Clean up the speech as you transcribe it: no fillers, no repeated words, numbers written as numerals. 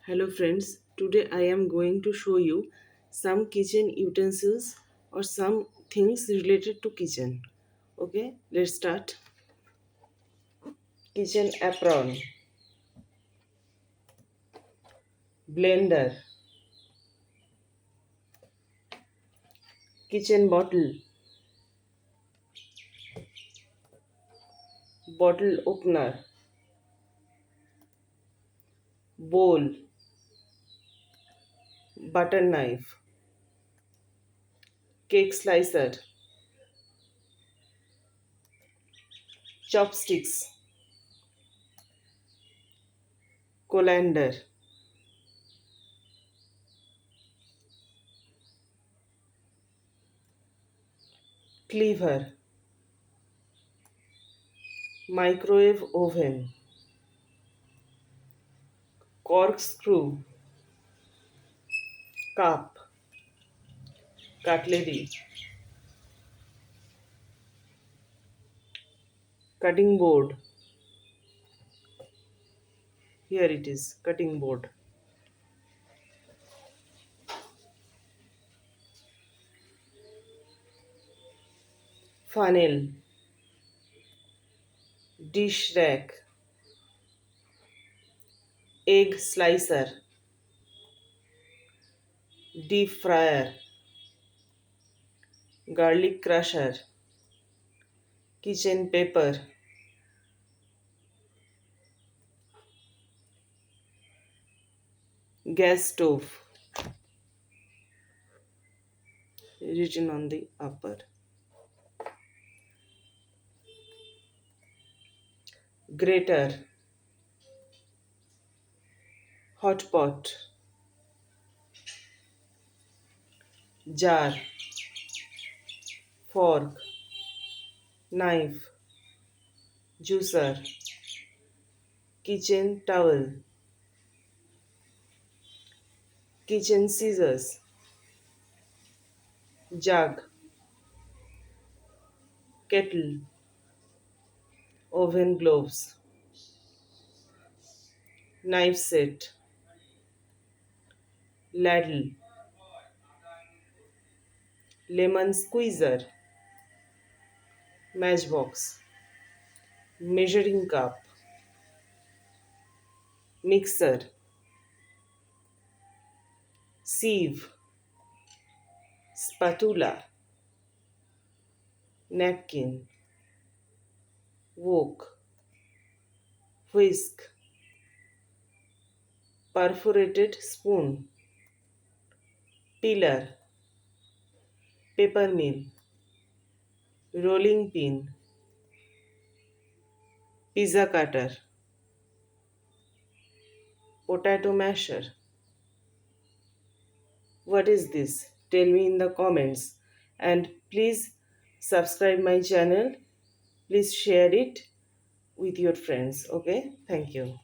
Hello friends, today I am going to show you some kitchen utensils or some things related to kitchen. Okay, let's start. Kitchen apron, blender, kitchen bottle, bottle opener, bowl, butter knife, cake slicer, chopsticks, colander, cleaver, microwave oven, corkscrew, cup, cutlery, cutting board. Here it is, cutting board. Funnel, dish rack, egg slicer, deep fryer, garlic crusher, kitchen paper, gas stove written on the upper, grater, hot pot, jar, fork, knife, juicer, kitchen towel, kitchen scissors, jug, kettle, oven gloves, knife set, ladle, lemon squeezer, matchbox, measuring cup, mixer, sieve, spatula, napkin, wok, whisk, perforated spoon, peeler, paper mill, rolling pin, pizza cutter, potato masher. What is this? Tell me in the comments. And please subscribe my channel. Please share it with your friends. Okay? Thank you.